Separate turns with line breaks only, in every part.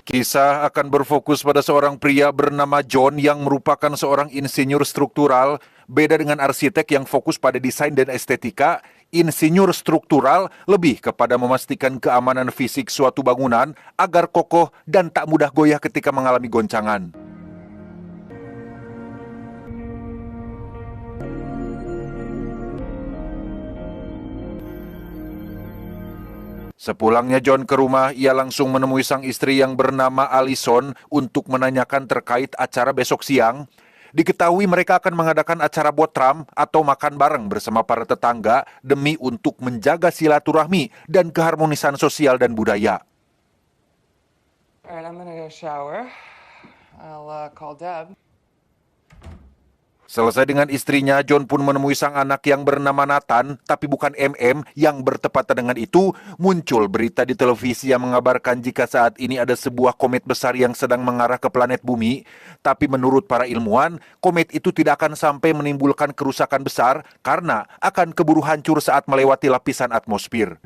Kisah akan berfokus pada seorang pria bernama John yang merupakan seorang insinyur struktural. Beda dengan arsitek yang fokus pada desain dan estetika, insinyur struktural lebih kepada memastikan keamanan fisik suatu bangunan agar kokoh dan tak mudah goyah ketika mengalami goncangan. Sepulangnya John ke rumah, ia langsung menemui sang istri yang bernama Alison untuk menanyakan terkait acara besok siang. Diketahui mereka akan mengadakan acara botram atau makan bareng bersama para tetangga demi untuk menjaga silaturahmi dan keharmonisan sosial dan budaya.
Alright, I'm gonna go shower. I'll call Deb.
Selesai dengan istrinya, John pun menemui sang anak yang bernama Nathan, tapi bukan MM, yang bertepatan dengan itu, muncul berita di televisi yang mengabarkan jika saat ini ada sebuah komet besar yang sedang mengarah ke planet bumi. Tapi menurut para ilmuwan, komet itu tidak akan sampai menimbulkan kerusakan besar karena akan keburu hancur saat melewati lapisan atmosfer.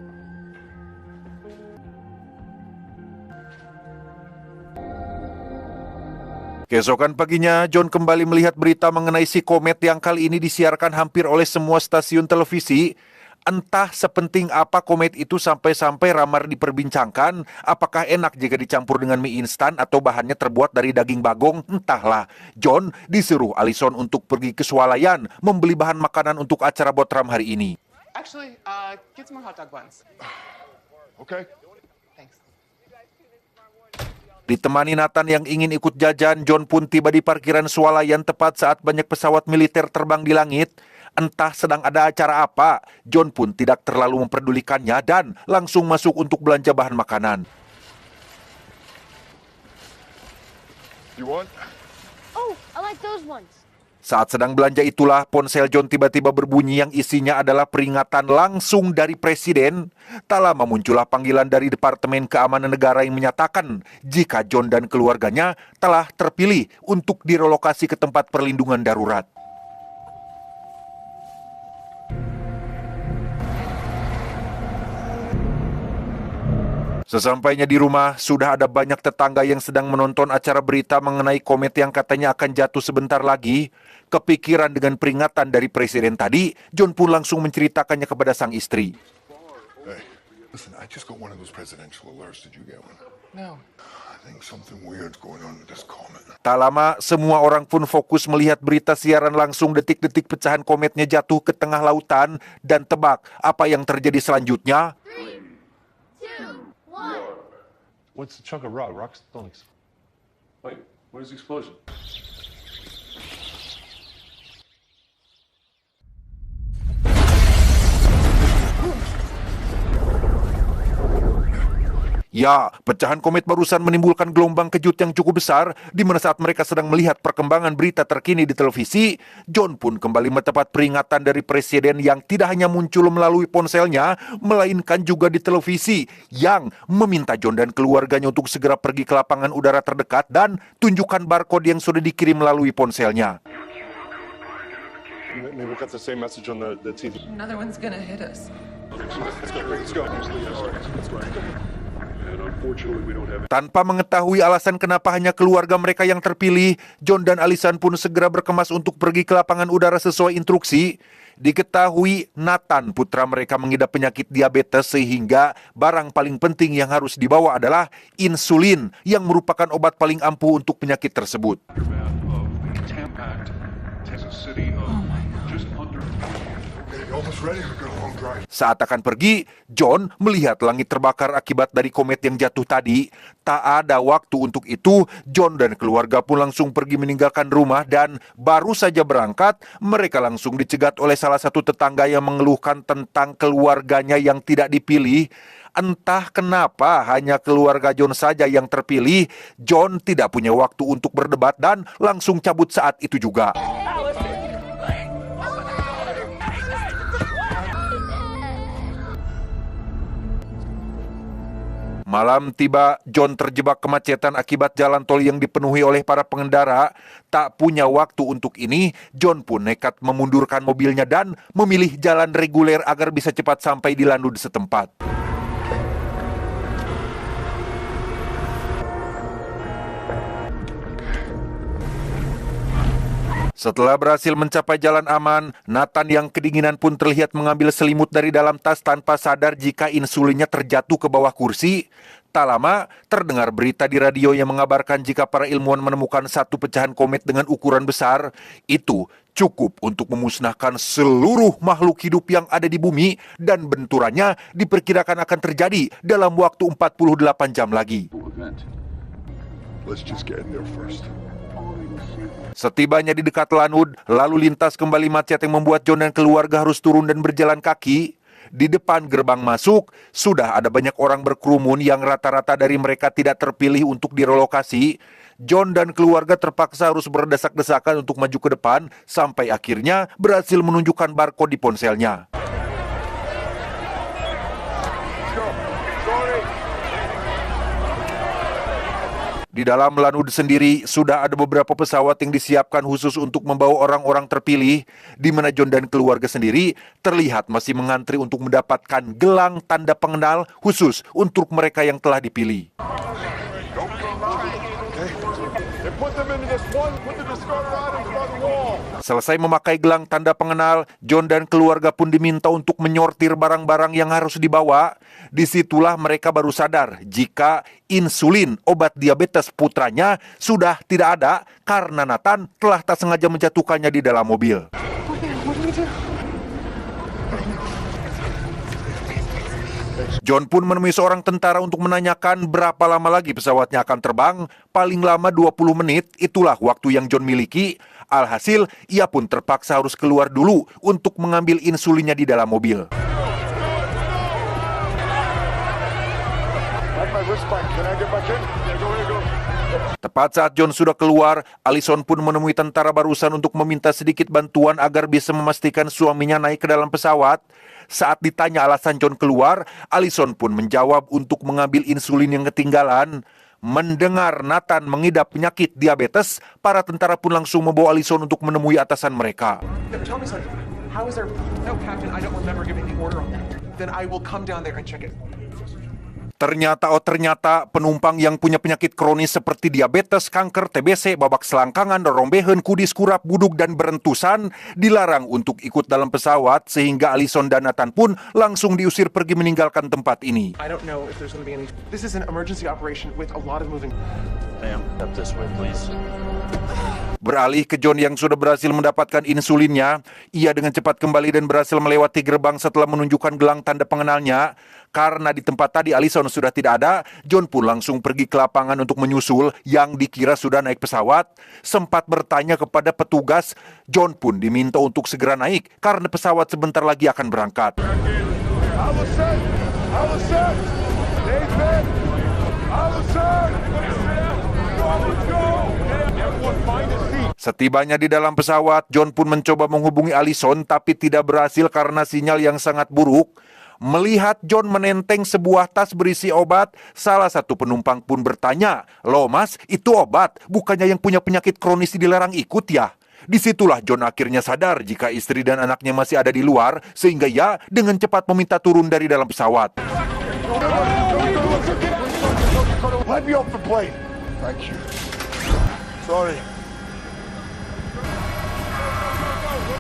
Keesokan paginya, John kembali melihat berita mengenai si komet yang kali ini disiarkan hampir oleh semua stasiun televisi. Entah sepenting apa komet itu sampai-sampai ramai diperbincangkan, apakah enak jika dicampur dengan mie instan atau bahannya terbuat dari daging bagong, entahlah. John disuruh Alison untuk pergi ke swalayan membeli bahan makanan untuk acara botram hari ini.
Actually, get some more hot dog buns.
Okay.
Thanks.
Ditemani Nathan yang ingin ikut jajan, John pun tiba di parkiran swalayan tepat saat banyak pesawat militer terbang di langit. Entah sedang ada acara apa, John pun tidak terlalu memperdulikannya dan langsung masuk untuk belanja bahan makanan.
You want?
Oh, I like those ones.
Saat sedang belanja itulah, ponsel John tiba-tiba berbunyi yang isinya adalah peringatan langsung dari Presiden. Tak lama muncullah panggilan dari Departemen Keamanan Negara yang menyatakan jika John dan keluarganya telah terpilih untuk direlokasi ke tempat perlindungan darurat. Sesampainya di rumah, sudah ada banyak tetangga yang sedang menonton acara berita mengenai komet yang katanya akan jatuh sebentar lagi. Kepikiran dengan peringatan dari Presiden tadi, John pun langsung menceritakannya kepada sang istri.
Hey, listen, I just got one of those presidential alerts. Did you get one?
No.
I think something weird's going on with this comet.
Tak lama, semua orang pun fokus melihat berita siaran langsung detik-detik pecahan kometnya jatuh ke tengah lautan. Dan tebak apa yang terjadi selanjutnya?
3, 2, 1.
What's the chunk of rock? Rocks don't explode. Wait, what is the explosion?
Ya, pecahan komet barusan menimbulkan gelombang kejut yang cukup besar, di mana saat mereka sedang melihat perkembangan berita terkini di televisi, John pun kembali mendapat peringatan dari Presiden yang tidak hanya muncul melalui ponselnya, melainkan juga di televisi, yang meminta John dan keluarganya untuk segera pergi ke lapangan udara terdekat dan tunjukkan barcode yang sudah dikirim melalui ponselnya.
Maybe we'll get the same message on the TV.
Another one's gonna hit us.
Let's go. And unfortunately, we don't have.
Tanpa mengetahui alasan kenapa hanya keluarga mereka yang terpilih, John dan Alison pun segera berkemas untuk pergi ke lapangan udara sesuai instruksi. Diketahui Nathan, putra mereka, mengidap penyakit diabetes sehingga barang paling penting yang harus dibawa adalah insulin yang merupakan obat paling ampuh untuk penyakit tersebut.
Almost ready. We got a long drive.
Saat akan pergi, John melihat langit terbakar akibat dari komet yang jatuh tadi. Tak ada waktu untuk itu, John dan keluarga pun langsung pergi meninggalkan rumah dan baru saja berangkat, mereka langsung dicegat oleh salah satu tetangga yang mengeluhkan tentang keluarganya yang tidak dipilih. Entah kenapa hanya keluarga John saja yang terpilih, John tidak punya waktu untuk berdebat dan langsung cabut saat itu juga. Malam tiba, John terjebak kemacetan akibat jalan tol yang dipenuhi oleh para pengendara. Tak punya waktu untuk ini, John pun nekat memundurkan mobilnya dan memilih jalan reguler agar bisa cepat sampai di landud setempat. Setelah berhasil mencapai jalan aman, Nathan yang kedinginan pun terlihat mengambil selimut dari dalam tas tanpa sadar jika insulinnya terjatuh ke bawah kursi. Tak lama, terdengar berita di radio yang mengabarkan jika para ilmuwan menemukan satu pecahan komet dengan ukuran besar. Itu cukup untuk memusnahkan seluruh makhluk hidup yang ada di bumi dan benturannya diperkirakan akan terjadi dalam waktu 48 jam lagi.
Let's just get in there first.
Setibanya di dekat Lanud, lalu lintas kembali macet yang membuat John dan keluarga harus turun dan berjalan kaki. Di depan gerbang masuk, sudah ada banyak orang berkerumun yang rata-rata dari mereka tidak terpilih untuk direlokasi. John dan keluarga terpaksa harus berdesak-desakan untuk maju ke depan, sampai akhirnya berhasil menunjukkan barcode di ponselnya. Di dalam Lanud sendiri, sudah ada beberapa pesawat yang disiapkan khusus untuk membawa orang-orang terpilih, di mana John dan keluarga sendiri terlihat masih mengantri untuk mendapatkan gelang tanda pengenal khusus untuk mereka yang telah dipilih. Selesai memakai gelang tanda pengenal, John dan keluarga pun diminta untuk menyortir barang-barang yang harus dibawa. Disitulah mereka baru sadar jika insulin obat diabetes putranya sudah tidak ada karena Nathan telah tak sengaja menjatuhkannya di dalam mobil. John pun menemui seorang tentara untuk menanyakan berapa lama lagi pesawatnya akan terbang. Paling lama 20 menit, itulah waktu yang John miliki. Alhasil, ia pun terpaksa harus keluar dulu untuk mengambil insulinnya di dalam mobil. Tepat saat John sudah keluar, Allison pun menemui tentara barusan untuk meminta sedikit bantuan agar bisa memastikan suaminya naik ke dalam pesawat. Saat ditanya alasan John keluar, Allison pun menjawab untuk mengambil insulin yang ketinggalan. Mendengar Nathan mengidap penyakit diabetes, para tentara pun langsung membawa Allison untuk menemui atasan mereka.
Tell me something. How is there? No, Captain, I don't remember giving the order on that. Then I will come down there and check it.
Ternyata penumpang yang punya penyakit kronis seperti diabetes, kanker, TBC, babak selangkangan, rombehen, kudis, kurap, buduk, dan berentusan dilarang untuk ikut dalam pesawat sehingga Allison dan Nathan pun langsung diusir pergi meninggalkan tempat ini.
I don't know if there's going to be any. This is an emergency operation with a lot of moving.
Ma'am, step this way, please.
Beralih ke John yang sudah berhasil mendapatkan insulinnya, ia dengan cepat kembali dan berhasil melewati gerbang setelah menunjukkan gelang tanda pengenalnya. Karena di tempat tadi Allison sudah tidak ada, John pun langsung pergi ke lapangan untuk menyusul yang dikira sudah naik pesawat. Sempat bertanya kepada petugas, John pun diminta untuk segera naik karena pesawat sebentar lagi akan berangkat.
Allison! Allison! Nathan! Allison! Let's go! Everyone find a seat.
Setibanya di dalam pesawat, John pun mencoba menghubungi Allison tapi tidak berhasil karena sinyal yang sangat buruk. Melihat John menenteng sebuah tas berisi obat, salah satu penumpang pun bertanya, "Loh mas, itu obat, bukannya yang punya penyakit kronis dilarang ikut ya?" Disitulah John akhirnya sadar jika istri dan anaknya masih ada di luar, sehingga ia dengan cepat meminta turun dari dalam pesawat.
Let me off the plane. Thank you. Sorry.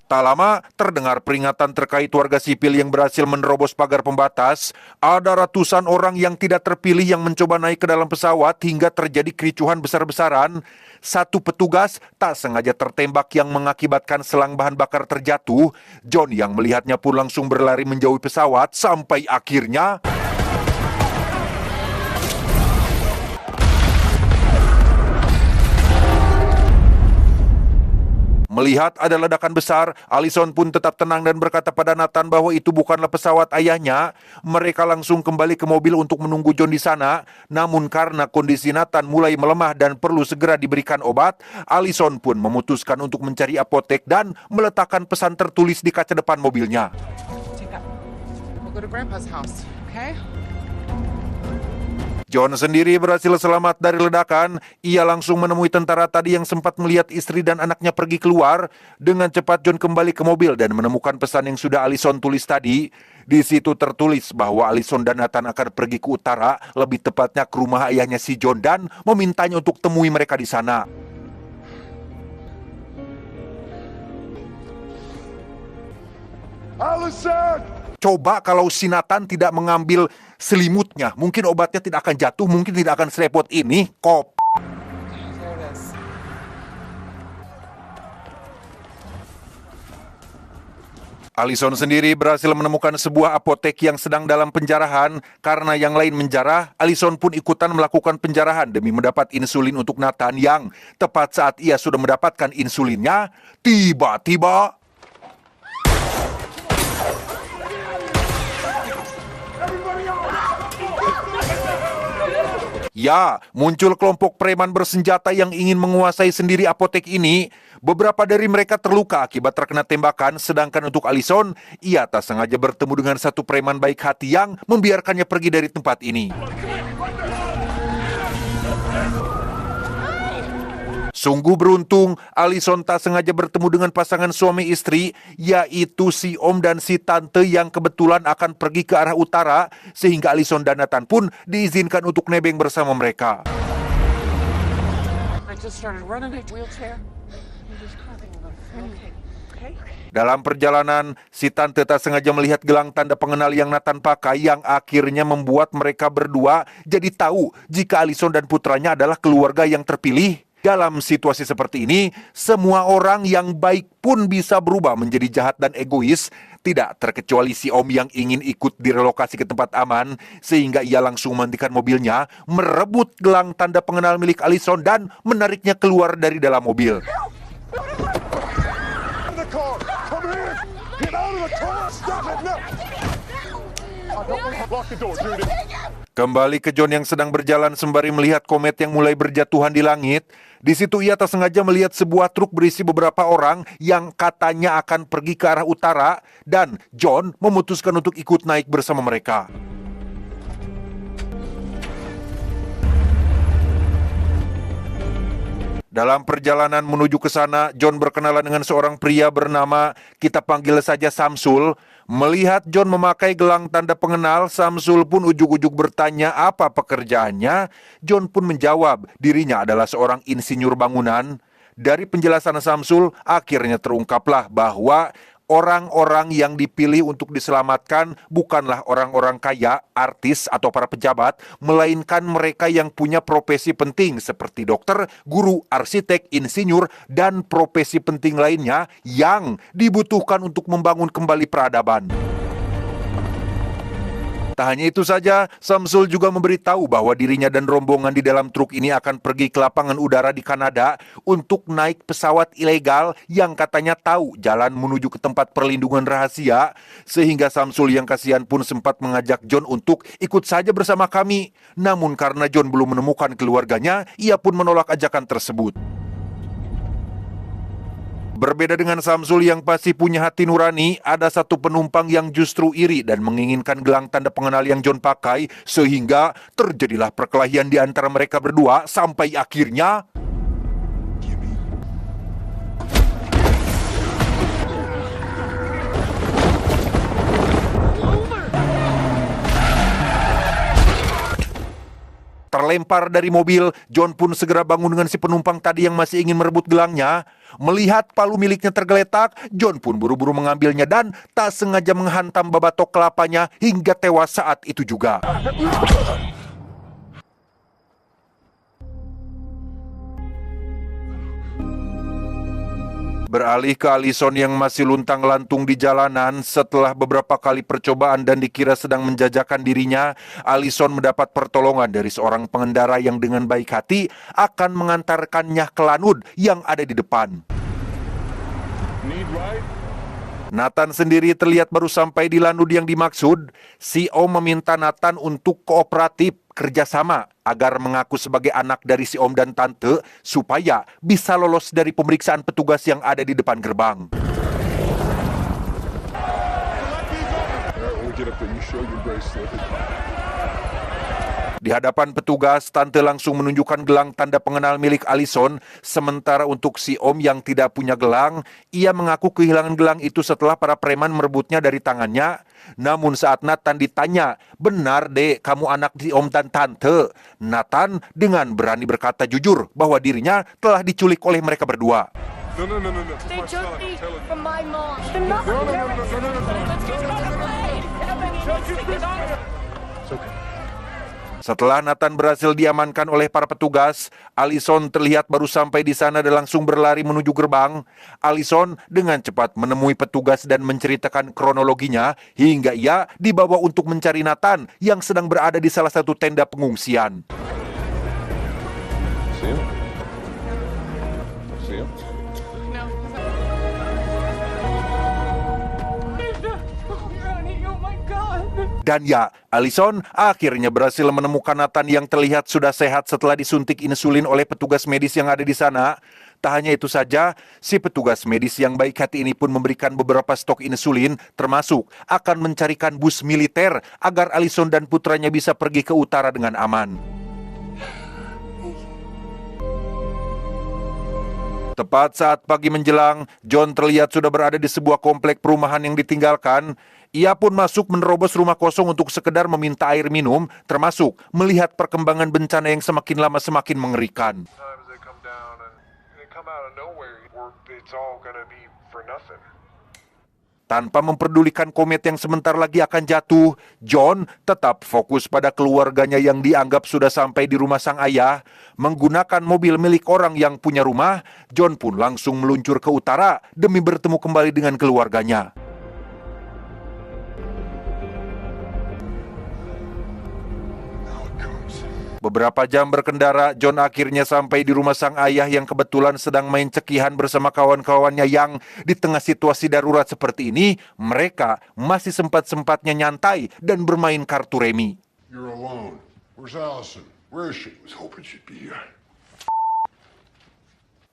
Tak lama, terdengar peringatan terkait warga sipil yang berhasil menerobos pagar pembatas. Ada ratusan orang yang tidak terpilih yang mencoba naik ke dalam pesawat hingga terjadi kericuhan besar-besaran. Satu petugas tak sengaja tertembak yang mengakibatkan selang bahan bakar terjatuh. John yang melihatnya pun langsung berlari menjauhi pesawat sampai akhirnya... Melihat ada ledakan besar, Allison pun tetap tenang dan berkata pada Nathan bahwa itu bukanlah pesawat ayahnya. Mereka langsung kembali ke mobil untuk menunggu John di sana. Namun karena kondisi Nathan mulai melemah dan perlu segera diberikan obat, Allison pun memutuskan untuk mencari apotek dan meletakkan pesan tertulis di kaca depan mobilnya.
Take that. We'll go to Grandpa's house, okay?
John sendiri berhasil selamat dari ledakan. Ia langsung menemui tentara tadi yang sempat melihat istri dan anaknya pergi keluar. Dengan cepat John kembali ke mobil dan menemukan pesan yang sudah Allison tulis tadi. Di situ tertulis bahwa Allison dan Nathan akan pergi ke utara, lebih tepatnya ke rumah ayahnya si John, dan memintanya untuk temui mereka di sana.
Allison!
Coba kalau si Nathan tidak mengambil selimutnya, mungkin obatnya tidak akan jatuh, mungkin tidak akan serepot ini.
There it is.
Allison sendiri berhasil menemukan sebuah apotek yang sedang dalam penjarahan. Karena yang lain menjarah, Allison pun ikutan melakukan penjarahan demi mendapat insulin untuk Nathan yang tepat saat ia sudah mendapatkan insulinnya, tiba-tiba ya, muncul kelompok preman bersenjata yang ingin menguasai sendiri apotek ini. Beberapa dari mereka terluka akibat terkena tembakan, sedangkan untuk Allison, ia tak sengaja bertemu dengan satu preman baik hati yang membiarkannya pergi dari tempat ini. Sungguh beruntung, Allison tak sengaja bertemu dengan pasangan suami istri, yaitu si om dan si tante yang kebetulan akan pergi ke arah utara, sehingga Allison dan Nathan pun diizinkan untuk nebeng bersama mereka.
I just started running a wheelchair. I'm just coughing a little. Okay.
Dalam perjalanan, si tante tak sengaja melihat gelang tanda pengenal yang Nathan pakai yang akhirnya membuat mereka berdua jadi tahu jika Allison dan putranya adalah keluarga yang terpilih. Dalam situasi seperti ini, semua orang yang baik pun bisa berubah menjadi jahat dan egois, tidak terkecuali si om yang ingin ikut direlokasi ke tempat aman, sehingga ia langsung menghentikan mobilnya, merebut gelang tanda pengenal milik Allison dan menariknya keluar dari dalam mobil.
The car! Come here! Get out of the car! Stop it now! Lock the door, Judy.
Kembali ke John yang sedang berjalan sembari melihat komet yang mulai berjatuhan di langit. Di situ ia tak sengaja melihat sebuah truk berisi beberapa orang yang katanya akan pergi ke arah utara, dan John memutuskan untuk ikut naik bersama mereka. Dalam perjalanan menuju ke sana, John berkenalan dengan seorang pria bernama, kita panggil saja Samsul. Melihat John memakai gelang tanda pengenal, Samsul pun ujuk-ujuk bertanya apa pekerjaannya. John pun menjawab dirinya adalah seorang insinyur bangunan. Dari penjelasan Samsul, akhirnya terungkaplah bahwa orang-orang yang dipilih untuk diselamatkan bukanlah orang-orang kaya, artis, atau para pejabat, melainkan mereka yang punya profesi penting seperti dokter, guru, arsitek, insinyur, dan profesi penting lainnya yang dibutuhkan untuk membangun kembali peradaban. Tak hanya itu saja, Samsul juga memberitahu bahwa dirinya dan rombongan di dalam truk ini akan pergi ke lapangan udara di Kanada untuk naik pesawat ilegal yang katanya tahu jalan menuju ke tempat perlindungan rahasia, sehingga Samsul yang kasihan pun sempat mengajak John untuk ikut saja bersama kami. Namun karena John belum menemukan keluarganya, ia pun menolak ajakan tersebut. Berbeda dengan Samsul yang pasti punya hati nurani, ada satu penumpang yang justru iri dan menginginkan gelang tanda pengenal yang John pakai, sehingga terjadilah perkelahian di antara mereka berdua sampai akhirnya terlempar dari mobil. John pun segera bangun dengan si penumpang tadi yang masih ingin merebut gelangnya. Melihat palu miliknya tergeletak, John pun buru-buru mengambilnya dan tak sengaja menghantam babatok kelapanya hingga tewas saat itu juga. Beralih ke Allison yang masih luntang-lantung di jalanan. Setelah beberapa kali percobaan dan dikira sedang menjajakan dirinya, Allison mendapat pertolongan dari seorang pengendara yang dengan baik hati akan mengantarkannya ke Lanud yang ada di depan.
Need ride?
Nathan sendiri terlihat baru sampai di Lanud yang dimaksud. Si Om meminta Nathan untuk kooperatif kerjasama agar mengaku sebagai anak dari si Om dan Tante supaya bisa lolos dari pemeriksaan petugas yang ada di depan gerbang.
We'll get up there. You show your bracelet.
Di hadapan petugas, Tante langsung menunjukkan gelang tanda pengenal milik Allison. Sementara untuk si Om yang tidak punya gelang, ia mengaku kehilangan gelang itu setelah para preman merebutnya dari tangannya. Namun saat Nathan ditanya, benar dek kamu anak si Om dan Tante? Nathan dengan berani berkata jujur bahwa dirinya telah diculik oleh mereka berdua.
They took me from my mom. They're not my parents. Let's get on the plane. Kevin, he needs to get on it.
It's okay.
Setelah Nathan berhasil diamankan oleh para petugas, Allison terlihat baru sampai di sana dan langsung berlari menuju gerbang. Allison dengan cepat menemui petugas dan menceritakan kronologinya hingga ia dibawa untuk mencari Nathan yang sedang berada di salah satu tenda pengungsian.
See him? See him?
No. Ronnie, oh my God.
Dan ya, Allison akhirnya berhasil menemukan Nathan yang terlihat sudah sehat setelah disuntik insulin oleh petugas medis yang ada di sana. Tak hanya itu saja, si petugas medis yang baik hati ini pun memberikan beberapa stok insulin, termasuk akan mencarikan bus militer agar Allison dan putranya bisa pergi ke utara dengan aman. Tepat saat pagi menjelang, John terlihat sudah berada di sebuah komplek perumahan yang ditinggalkan. Ia pun masuk menerobos rumah kosong untuk sekedar meminta air minum, termasuk melihat perkembangan bencana yang semakin lama semakin mengerikan.
Times they come down and they come out of nowhere, or it's all gonna be for nothing.
Tanpa memperdulikan komet yang sebentar lagi akan jatuh, John tetap fokus pada keluarganya yang dianggap sudah sampai di rumah sang ayah. Menggunakan mobil milik orang yang punya rumah, John pun langsung meluncur ke utara demi bertemu kembali dengan keluarganya. Beberapa jam berkendara, John akhirnya sampai di rumah sang ayah yang kebetulan sedang main cekihan bersama kawan-kawannya yang di tengah situasi darurat seperti ini, mereka masih sempat-sempatnya nyantai dan bermain kartu remi.
You're alone. Where's Allison? Where is she? I was hoping she'd be here.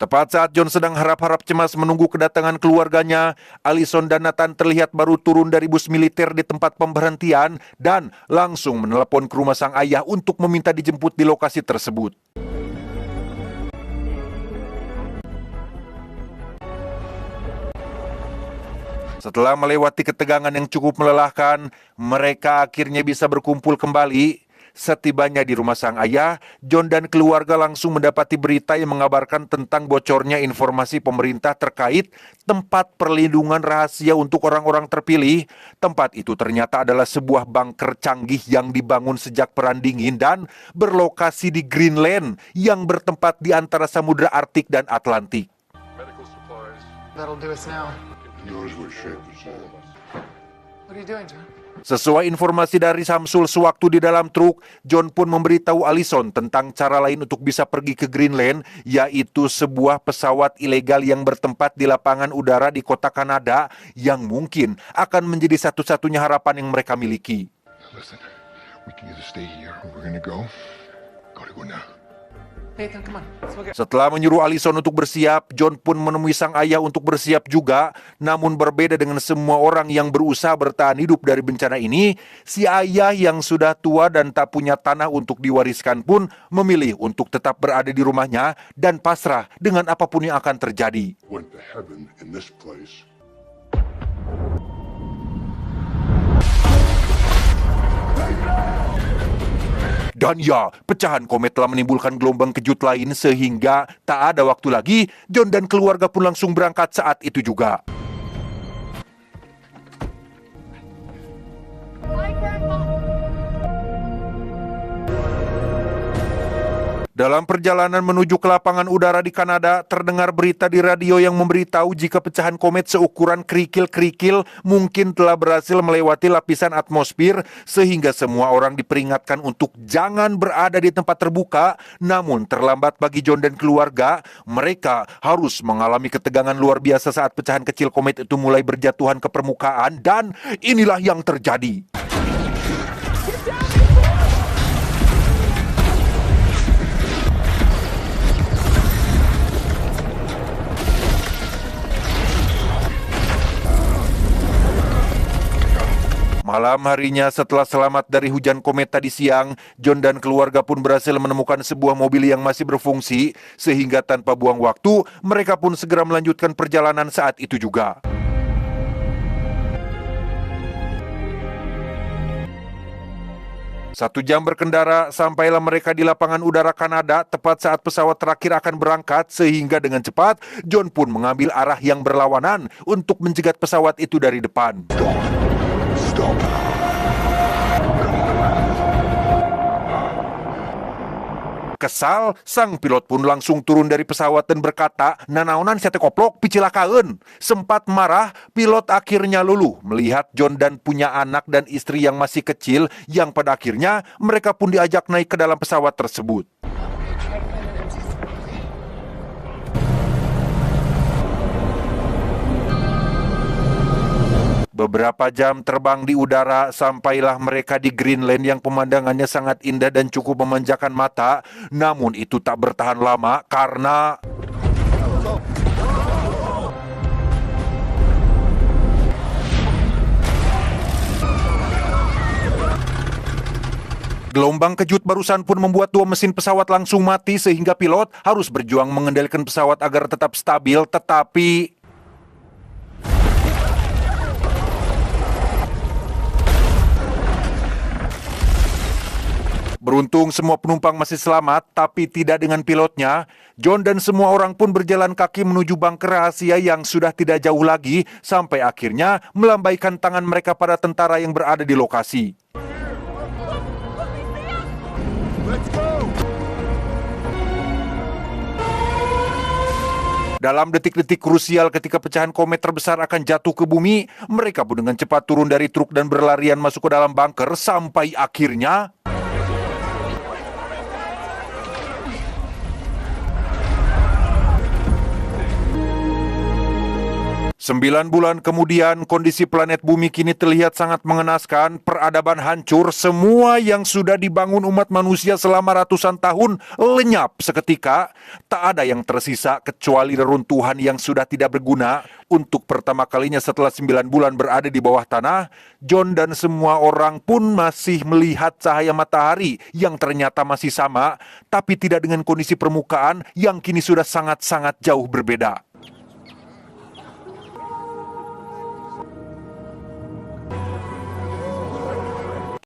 Tepat saat John sedang harap-harap cemas menunggu kedatangan keluarganya, Allison dan Nathan terlihat baru turun dari bus militer di tempat pemberhentian dan langsung menelepon ke rumah sang ayah untuk meminta dijemput di lokasi tersebut. Setelah melewati ketegangan yang cukup melelahkan, mereka akhirnya bisa berkumpul kembali. Setibanya di rumah sang ayah, John dan keluarga langsung mendapati berita yang mengabarkan tentang bocornya informasi pemerintah terkait tempat perlindungan rahasia untuk orang-orang terpilih. Tempat itu ternyata adalah sebuah bunker canggih yang dibangun sejak Perang Dingin dan berlokasi di Greenland yang bertempat di antara Samudra Arktik dan Atlantik.
Medical supplies.
That'll do us now.
Knows what shape is in.
What are you doing, John?
Sesuai informasi dari Samsul sewaktu di dalam truk, John pun memberitahu Allison tentang cara lain untuk bisa pergi ke Greenland, yaitu sebuah pesawat ilegal yang bertempat di lapangan udara di kota Kanada yang mungkin akan menjadi satu-satunya harapan yang mereka miliki.
Listen, we can either stay here or we're gonna go. Gotta go now.
Nathan, come on. Let's look at...
Setelah menyuruh Allison untuk bersiap, John pun menemui sang ayah untuk bersiap juga. Namun berbeda dengan semua orang yang berusaha bertahan hidup dari bencana ini, si ayah yang sudah tua dan tak punya tanah untuk diwariskan pun memilih untuk tetap berada di rumahnya dan pasrah dengan apapun yang akan terjadi.
Went to heaven in this place.
Dan ya, pecahan komet telah menimbulkan gelombang kejut lain sehingga tak ada waktu lagi, John dan keluarga pun langsung berangkat saat itu juga.
Bye, Grandpa.
Dalam perjalanan menuju ke lapangan udara di Kanada, terdengar berita di radio yang memberitahu jika pecahan komet seukuran kerikil-kerikil mungkin telah berhasil melewati lapisan atmosfer, sehingga semua orang diperingatkan untuk jangan berada di tempat terbuka. Namun terlambat bagi John dan keluarga, mereka harus mengalami ketegangan luar biasa saat pecahan kecil komet itu mulai berjatuhan ke permukaan, dan inilah yang terjadi. Malam harinya setelah selamat dari hujan komet tadi siang, John dan keluarga pun berhasil menemukan sebuah mobil yang masih berfungsi, sehingga tanpa buang waktu, mereka pun segera melanjutkan perjalanan saat itu juga. 1 jam berkendara, sampailah mereka di lapangan udara Kanada tepat saat pesawat terakhir akan berangkat, sehingga dengan cepat John pun mengambil arah yang berlawanan untuk mencegat pesawat itu dari depan.
Stop.
Kesal, sang pilot pun langsung turun dari pesawat dan berkata, "Nanaonan saya teh koplok, picilakaeun." Sempat marah, pilot akhirnya luluh melihat John dan punya anak dan istri yang masih kecil, yang pada akhirnya mereka pun diajak naik ke dalam pesawat tersebut. Beberapa jam terbang di udara, sampailah mereka di Greenland yang pemandangannya sangat indah dan cukup memanjakan mata. Namun itu tak bertahan lama karena gelombang kejut barusan pun membuat 2 mesin pesawat langsung mati, sehingga pilot harus berjuang mengendalikan pesawat agar tetap stabil. Tetapi beruntung semua penumpang masih selamat, tapi tidak dengan pilotnya. John dan semua orang pun berjalan kaki menuju bunker rahasia yang sudah tidak jauh lagi, sampai akhirnya melambaikan tangan mereka pada tentara yang berada di lokasi. Dalam detik-detik krusial ketika pecahan komet terbesar akan jatuh ke bumi, mereka pun dengan cepat turun dari truk dan berlarian masuk ke dalam bunker, sampai akhirnya 9 bulan kemudian, kondisi planet bumi kini terlihat sangat mengenaskan. Peradaban hancur, semua yang sudah dibangun umat manusia selama ratusan tahun lenyap seketika. Tak ada yang tersisa kecuali reruntuhan yang sudah tidak berguna. Untuk pertama kalinya setelah 9 bulan berada di bawah tanah, John dan semua orang pun masih melihat cahaya matahari yang ternyata masih sama, tapi tidak dengan kondisi permukaan yang kini sudah sangat-sangat jauh berbeda.